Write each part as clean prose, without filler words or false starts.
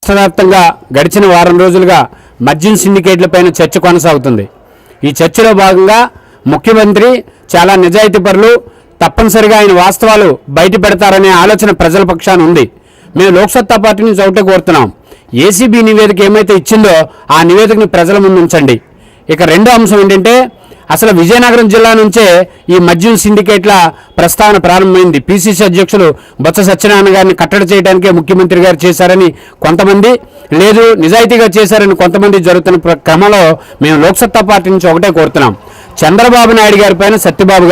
రాష్ట్ర వ్యాప్తంగా గడిచిన వారం రోజులుగా మద్యం సిండికేట్లపైన చర్చ కొనసాగుతుంది. ఈ చర్చలో భాగంగా ముఖ్యమంత్రి చాలా నిజాయితీపరులు, తప్పనిసరిగా ఆయన వాస్తవాలు బయట పెడతారనే ఆలోచన ప్రజల పక్షాన ఉంది. మేము లోక్సత్తా పార్టీ నుంచి ఒకటే కోరుతున్నాం, ఏసీబీ నివేదిక ఏమైతే ఇచ్చిందో ఆ నివేదికను ప్రజల ముందు ఉంచండి. ఇక రెండో అంశం ఏంటంటే, అసలు విజయనగరం జిల్లా నుంచే ఈ మద్యం సిండికేట్ల ప్రస్తావన ప్రారంభమైంది. పిసిసి అధ్యక్షులు బొత్స సత్యనారాయణ గారిని కట్టడి చేయడానికే ముఖ్యమంత్రి గారు చేశారని కొంతమంది, లేదు నిజాయితీగా చేశారని కొంతమంది జరుగుతున్న క్రమంలో మేము లోక్సత్తా పార్టీ నుంచి ఒకటే కోరుతున్నాం, చంద్రబాబు నాయుడు గారి పైన సత్యబాబు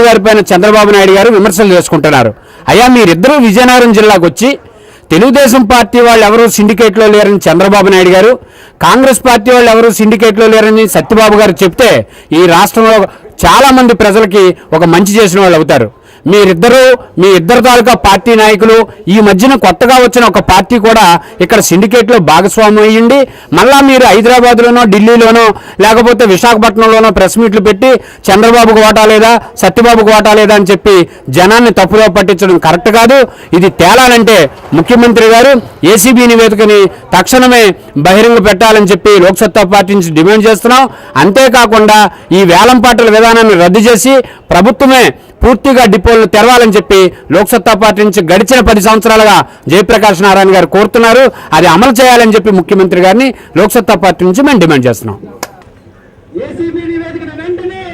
గారి పైన చంద్రబాబు నాయుడు గారు విమర్శలు చేసుకుంటున్నారు. అయ్యా, మీరిద్దరూ విజయనగరం జిల్లాకు వచ్చి తెలుగుదేశం పార్టీ వాళ్ళు ఎవరు సిండికేట్లో లేరని చంద్రబాబు నాయుడు గారు, కాంగ్రెస్ పార్టీ వాళ్ళు ఎవరు సిండికేట్లో లేరని సత్యబాబు గారు చెప్తే ఈ రాష్ట్రంలో చాలామంది ప్రజలకి ఒక మంచి చేసిన వాళ్ళు అవుతారు. మీ ఇద్దరు తాలూకా పార్టీ నాయకులు ఈ మధ్యన కొత్తగా వచ్చిన ఒక పార్టీ కూడా ఇక్కడ సిండికేట్లో భాగస్వామ్యం అయ్యింది. మళ్ళా మీరు హైదరాబాద్లోనో ఢిల్లీలోనో లేకపోతే విశాఖపట్నంలోనో ప్రెస్ మీట్లు పెట్టి చంద్రబాబుకు ఓటా లేదా, సత్యబాబుకు ఓటా లేదా అని చెప్పి జనాన్ని తప్పుదో పట్టించడం కరెక్ట్ కాదు. ఇది తేలాలంటే ముఖ్యమంత్రి గారు ఏసీబీ నివేదికని తక్షణమే బహిరంగ పెట్టాలని చెప్పి లోక్సత్తా పార్టీ నుంచి డిమాండ్ చేస్తున్నాం. అంతేకాకుండా ఈ వేలంపాటల విధానాన్ని రద్దు చేసి ప్రభుత్వమే పూర్తిగా డిపోలను తెరవాలని చెప్పి లోక్సత్తా పార్టీ నుంచి గడిచిన 10 సంవత్సరాలుగా జయప్రకాష్ నారాయణ గారు కోరుతున్నారు. అది అమలు చేయాలని చెప్పి ముఖ్యమంత్రి గారిని లోక్సత్తా పార్టీ నుంచి మేము డిమాండ్ చేస్తున్నాం. ఏసీబీ నివేదికను వెంటనే